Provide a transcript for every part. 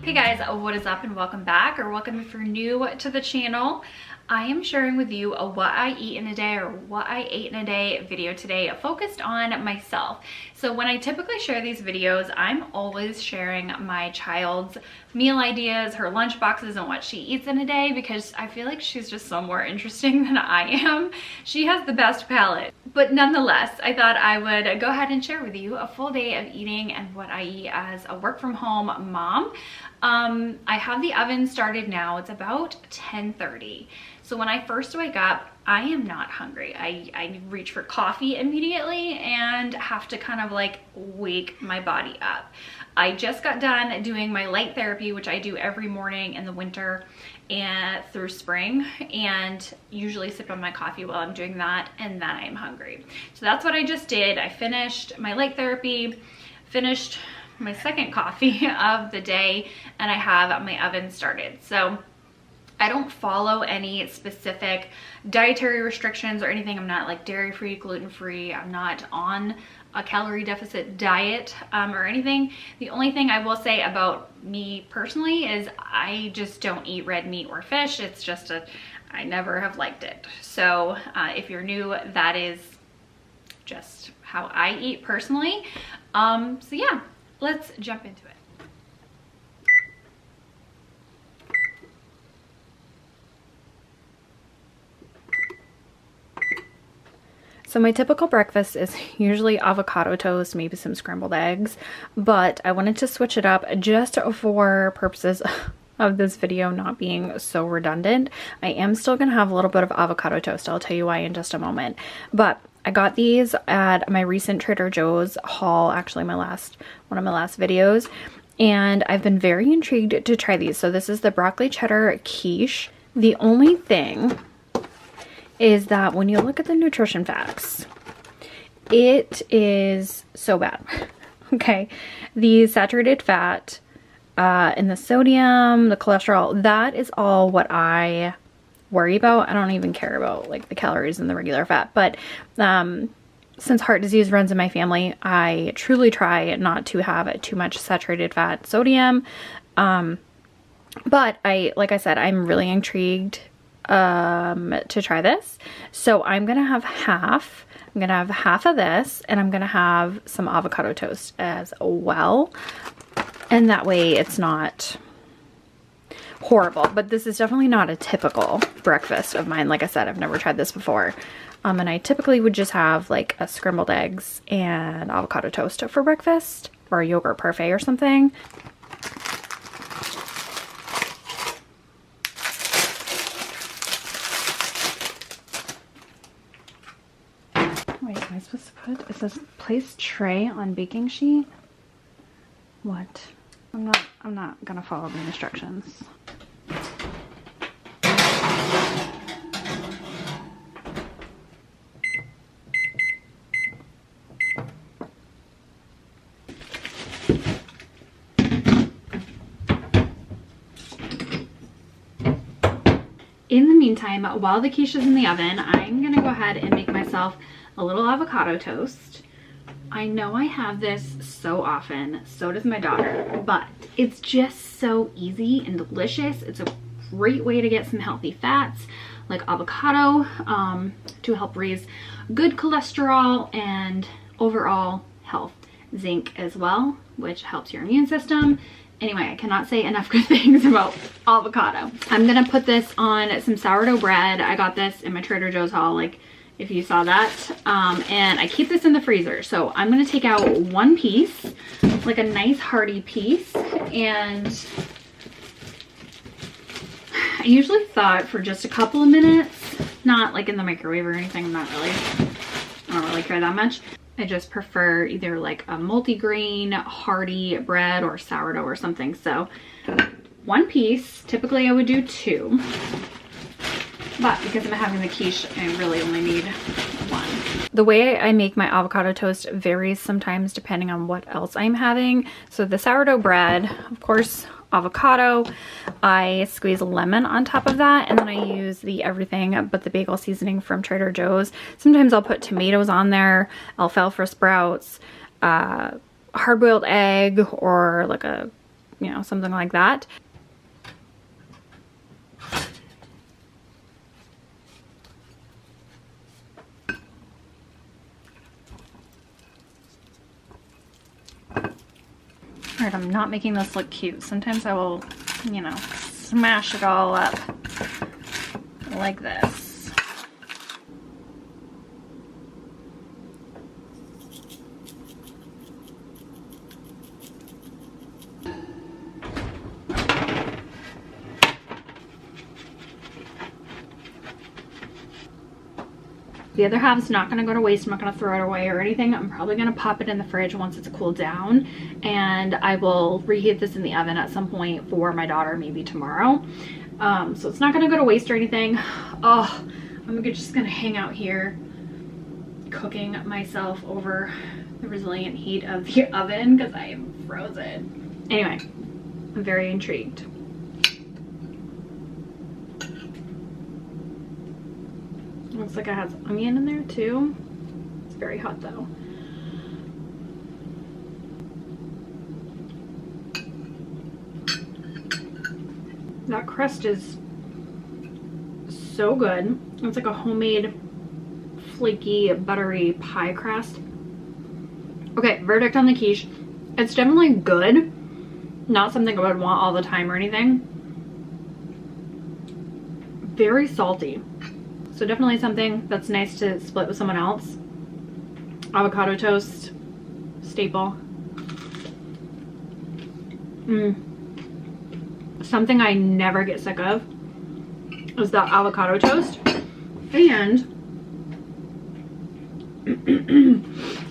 Hey guys, what is up and welcome back, or welcome if you're new to the channel. I am sharing with you a what I eat in a day or what I ate in a day video today focused on myself. So when I typically share these videos, I'm always sharing my child's meal ideas, her lunch boxes, and what she eats in a day because I feel like she's just so more interesting than I am. She has the best palate. But nonetheless, I thought I would go ahead and share with you a full day of eating and what I eat as a work from home mom. I have the oven started now. It's about 10:30. So when I first wake up, I am not hungry. I reach for coffee immediately and have to kind of like wake my body up. I just got done doing my light therapy, which I do every morning in the winter and through spring, and usually sip on my coffee while I'm doing that, and then I'm hungry. So that's what I just did. I finished my light therapy, finished my second coffee of the day, and I have my oven started. So I don't follow any specific dietary restrictions or anything. I'm not like dairy-free, gluten-free. I'm not on a calorie deficit diet or anything. The only thing I will say about me personally is I just don't eat red meat or fish. It's just I never have liked it. So if you're new, that is just how I eat personally. So yeah, let's jump into it. So my typical breakfast is usually avocado toast, maybe some scrambled eggs, but I wanted to switch it up just for purposes of this video not being so redundant. I am still gonna have a little bit of avocado toast. I'll tell you why in just a moment. But I got these at my recent Trader Joe's haul, actually one of my last videos, and I've been very intrigued to try these. So this is the broccoli cheddar quiche. The only thing is that when you look at the nutrition facts, it is so bad. Okay, the saturated fat and the sodium, the cholesterol, that is all what I worry about. I don't even care about like the calories and the regular fat, but since heart disease runs in my family, I truly try not to have too much saturated fat, sodium. But like I said, I'm really intrigued to try this. So I'm gonna have half. I'm gonna have half of this, and I'm gonna have some avocado toast as well. And that way it's not horrible, but this is definitely not a typical breakfast of mine. Like I said, I've never tried this before. And I typically would just have like a scrambled eggs and avocado toast for breakfast, or a yogurt parfait or something. Wait, am I supposed to put, it says place tray on baking sheet? What? I'm not gonna follow the instructions. In the meantime, while the quiche is in the oven, I'm gonna go ahead and make myself a little avocado toast. I know I have this so often, so does my daughter, but it's just so easy and delicious. It's a great way to get some healthy fats like avocado to help raise good cholesterol and overall health. Zinc as well, which helps your immune system. Anyway, I cannot say enough good things about avocado. I'm gonna put this on some sourdough bread. I got this in my Trader Joe's haul, like if you saw that. And I keep this in the freezer. So I'm gonna take out one piece, like a nice hearty piece. And I usually thaw it for just a couple of minutes, not like in the microwave or anything. I don't really care that much. I just prefer either like a multi-grain hearty bread or sourdough or something. So one piece, typically I would do two, but because I'm having the quiche, I really only need one. The way I make my avocado toast varies sometimes depending on what else I'm having. So the sourdough bread, of course, avocado, I squeeze a lemon on top of that, and then I use the everything but the bagel seasoning from Trader Joe's. Sometimes I'll put tomatoes on there, alfalfa sprouts, hard-boiled egg, or like a you know, something like that. All right, I'm not making this look cute. Sometimes I will, you know, smash it all up like this. The other half's not gonna go to waste. I'm not gonna throw it away or anything. I'm probably gonna pop it in the fridge once it's cooled down, and I will reheat this in the oven at some point for my daughter, maybe tomorrow. So it's not gonna go to waste or anything. Oh, I'm just gonna hang out here cooking myself over the resilient heat of the oven because I am frozen. Anyway, I'm very intrigued. Looks like it has onion in there too. It's very hot though. That crust is so good. It's like a homemade flaky buttery pie crust. Okay, verdict on the quiche. It's definitely good. Not something I would want all the time or anything. Very salty. So definitely something that's nice to split with someone else. Avocado toast, staple. Something I never get sick of is that avocado toast. And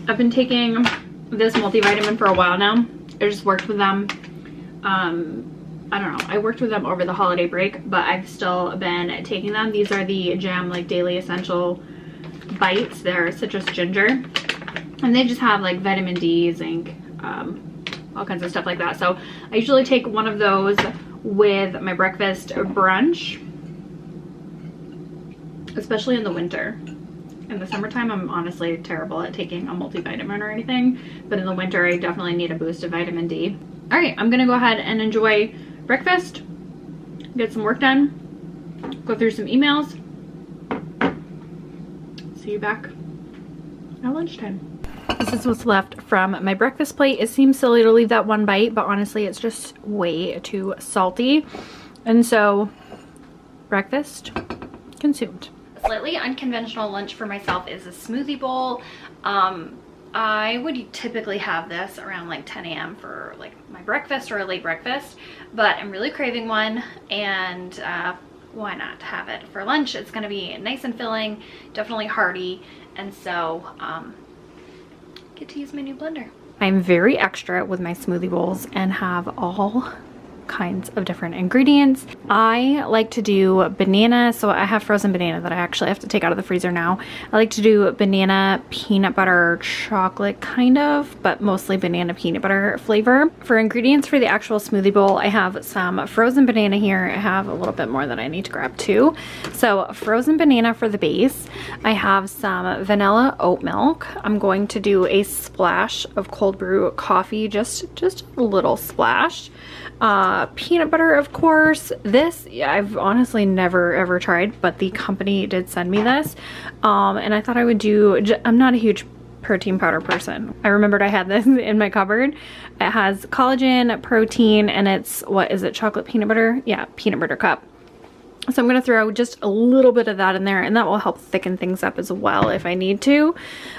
I've been taking this multivitamin for a while now. I just worked with them. I don't know, I worked with them over the holiday break, but I've still been taking them. These are the Jam like Daily Essential Bites. They're citrus ginger, and they just have like vitamin D, zinc, all kinds of stuff like that. So I usually take one of those with my breakfast brunch, especially in the winter. In the summertime, I'm honestly terrible at taking a multivitamin or anything, but in the winter, I definitely need a boost of vitamin D. All right, I'm gonna go ahead and enjoy breakfast, get some work done, go through some emails. See you back at lunchtime. This is what's left from my breakfast plate. It seems silly to leave that one bite, but honestly, it's just way too salty. And so, breakfast consumed. A slightly unconventional lunch for myself is a smoothie bowl. I would typically have this around like 10 a.m. for like my breakfast or a late breakfast, but I'm really craving one, and why not have it for lunch? It's gonna be nice and filling, definitely hearty, and so get to use my new blender. I'm very extra with my smoothie bowls and have all kinds of different ingredients. I like to do banana, so I have frozen banana that I actually have to take out of the freezer now. I like to do banana peanut butter chocolate kind of, but mostly banana peanut butter flavor. For ingredients for the actual smoothie bowl, I have some frozen banana here. I have a little bit more that I need to grab too. So frozen banana for the base. I have some vanilla oat milk. I'm going to do a splash of cold brew coffee, just a little splash. Peanut butter, of course. This I've honestly never ever tried, but the company did send me this, and I thought I would do. I'm not a huge protein powder person. I remembered I had this in my cupboard. It has collagen, protein, and it's, what is it, chocolate peanut butter? Yeah, peanut butter cup. So I'm going to throw just a little bit of that in there, and that will help thicken things up as well if I need to.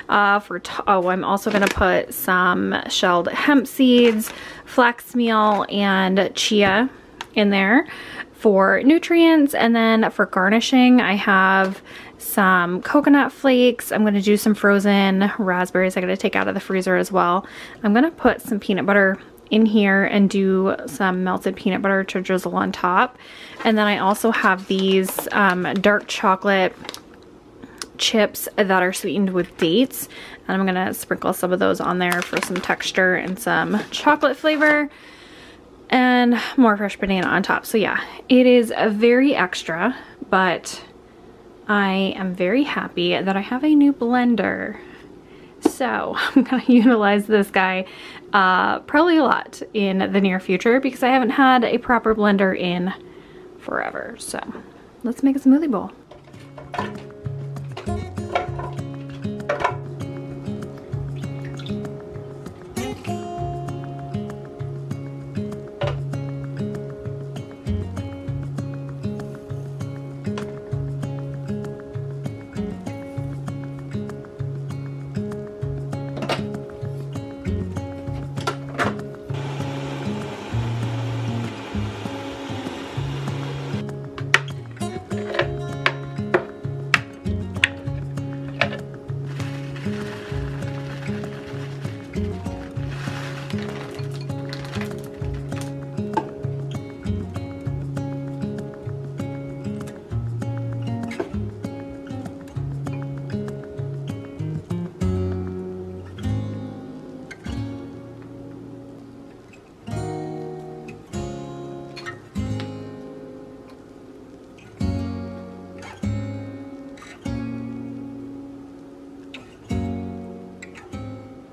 I'm also going to put some shelled hemp seeds, flax meal, and chia in there for nutrients. And then for garnishing, I have some coconut flakes. I'm going to do some frozen raspberries I got to take out of the freezer as well. I'm going to put some peanut butter in here and do some melted peanut butter to drizzle on top. And then I also have these dark chocolate chips that are sweetened with dates, and I'm gonna sprinkle some of those on there for some texture and some chocolate flavor, and more fresh banana on top. So yeah, it is a very extra, but I am very happy that I have a new blender. So I'm gonna utilize this guy probably a lot in the near future because I haven't had a proper blender in forever. So let's make a smoothie bowl.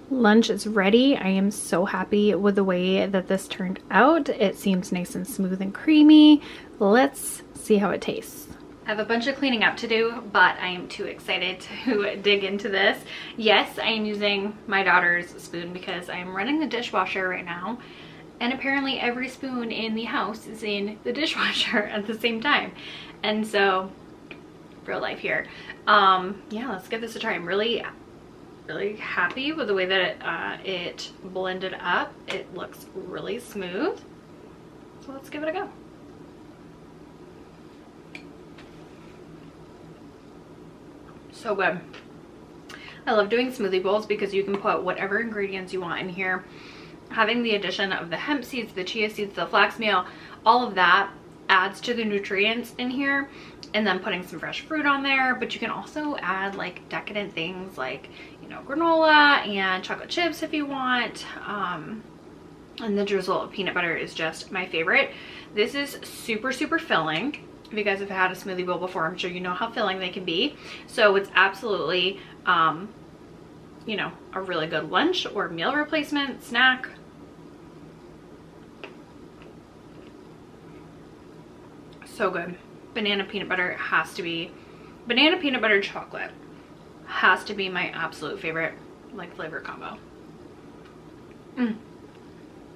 Lunch is ready. I am so happy with the way that this turned out. It seems nice and smooth and creamy. Let's see how it tastes. I have a bunch of cleaning up to do, but I am too excited to dig into this. Yes, I am using my daughter's spoon because I am running the dishwasher right now, and apparently every spoon in the house is in the dishwasher at the same time. And so, real life here. Yeah, let's give this a try. I'm really happy with the way that it blended up. It looks really smooth. So let's give it a go. So good. I love doing smoothie bowls because you can put whatever ingredients you want in here. Having the addition of the hemp seeds, the chia seeds, the flax meal, all of that adds to the nutrients in here. And then putting some fresh fruit on there, but you can also add like decadent things like, you know, granola and chocolate chips if you want. And the drizzle of peanut butter is just my favorite. This is super filling. If you guys have had a smoothie bowl before, I'm sure you know how filling they can be. So it's absolutely, you know, a really good lunch or meal replacement snack. So good. Banana peanut butter has to be, banana peanut butter chocolate has to be my absolute favorite like flavor combo. I'm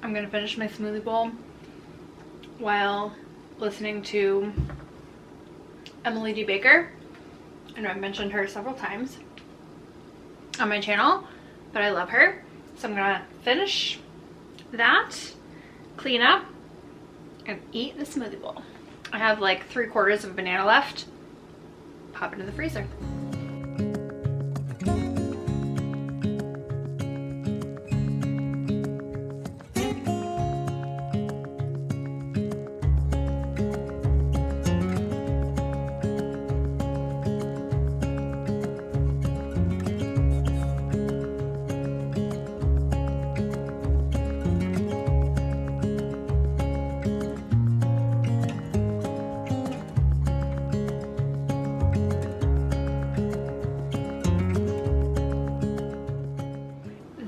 gonna finish my smoothie bowl while listening to Emily D. Baker. I know I've mentioned her several times on my channel, but I love her. So I'm gonna finish that, clean up, and eat the smoothie bowl. I have like 3/4 of a banana left. Pop it in the freezer.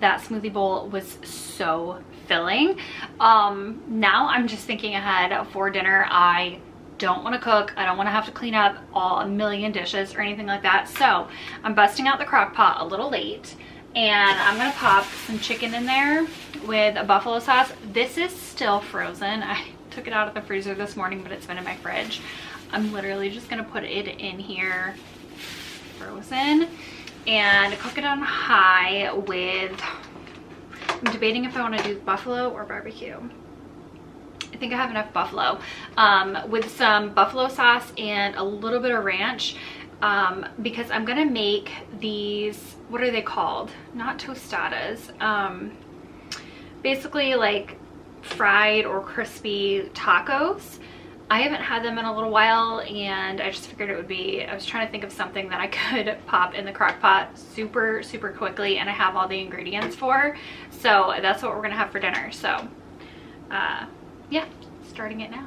That smoothie bowl was so filling. Now I'm just thinking ahead for dinner. I don't want to cook. I don't want to have to clean up a million dishes or anything like that. So I'm busting out the crock pot a little late, and I'm gonna pop some chicken in there with a buffalo sauce. This is still frozen. I took it out of the freezer this morning, but it's been in my fridge. I'm literally just gonna put it in here frozen and cook it on high with, I'm debating if I want to do buffalo or barbecue. I think I have enough buffalo, with some buffalo sauce and a little bit of ranch, because I'm gonna make these, what are they called? Not tostadas, basically like fried or crispy tacos. I haven't had them in a little while, and I just figured it would be, I was trying to think of something that I could pop in the crock pot super quickly and I have all the ingredients for. So that's what we're gonna have for dinner. So yeah, starting it now.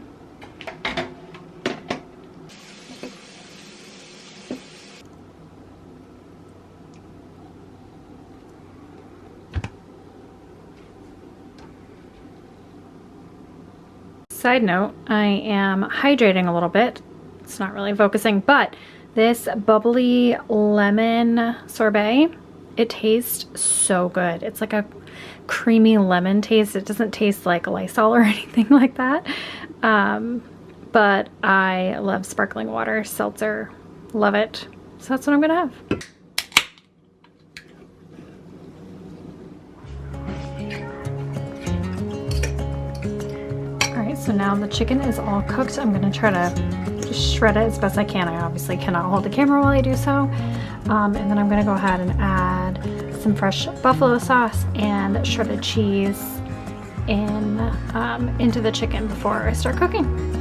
side note, I am hydrating a little bit. It's not really focusing, but this bubbly lemon sorbet, it tastes so good. It's like a creamy lemon taste. It doesn't taste like Lysol or anything like that. But I love sparkling water, seltzer, love it. So that's what I'm gonna have. All right, so now the chicken is all cooked. I'm gonna try to just shred it as best I can. I obviously cannot hold the camera while I do so. And then I'm gonna go ahead and add some fresh buffalo sauce and shredded cheese into the chicken before I start cooking.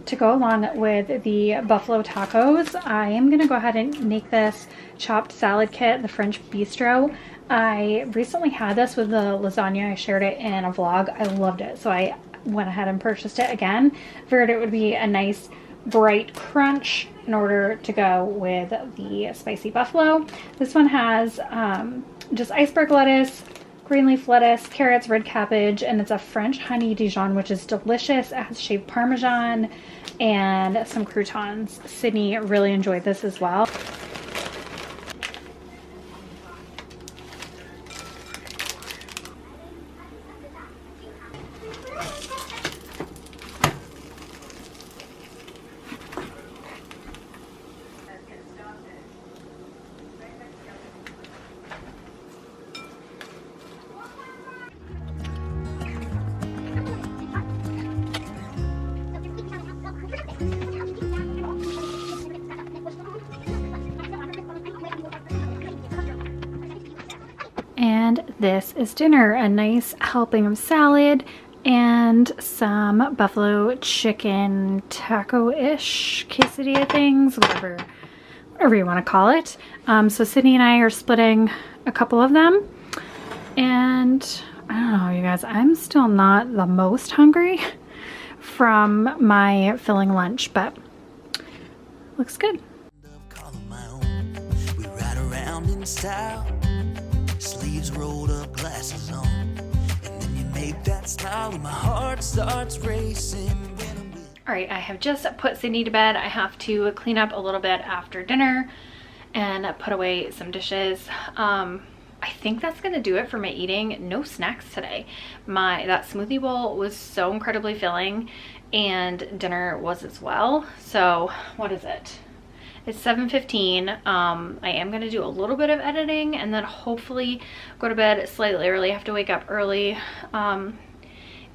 To go along with the buffalo tacos, I am gonna go ahead and make this chopped salad kit, the French Bistro. I recently had this with the lasagna. I shared it in a vlog. I loved it, so I went ahead and purchased it again. Figured it would be a nice bright crunch in order to go with the spicy buffalo. This one has just iceberg lettuce, green leaf lettuce, carrots, red cabbage, and it's a French honey Dijon, which is delicious. It has shaved Parmesan and some croutons. Sydney really enjoyed this as well. And this is dinner, a nice helping of salad and some buffalo chicken taco-ish quesadilla things, whatever you want to call it. So Sydney and I are splitting a couple of them. And I don't know, you guys, I'm still not the most hungry from my filling lunch, but looks good. We ride around in style, sleeves rolled up, glasses on, and then you make that smile and my heart starts racing. All right, I have just put Sydney to bed. I have to clean up a little bit after dinner and put away some dishes. I think that's gonna do it for my eating. No snacks today. That smoothie bowl was so incredibly filling, and dinner was as well. So what is it? It's 7:15. I am gonna do a little bit of editing and then hopefully go to bed slightly early. I have to wake up early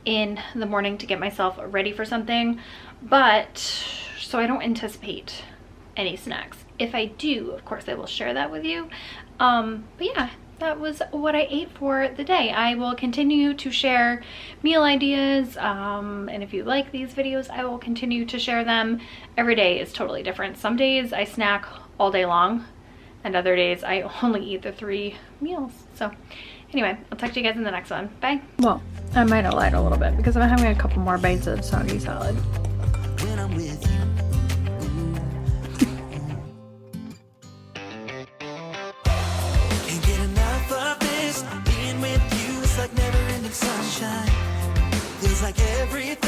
in the morning to get myself ready for something, but so I don't anticipate any snacks. If I do, of course I will share that with you. But yeah, that was what I ate for the day. I will continue to share meal ideas, and if you like these videos, I will continue to share them. Every day is totally different. Some days I snack all day long, and other days I only eat the 3 meals. So anyway, I'll talk to you guys in the next one. Bye. Well, I might have lied a little bit because I'm having a couple more bites of soggy salad. When I'm with you. Can't get enough of this. Being with you is like never ending sunshine. Feels like everything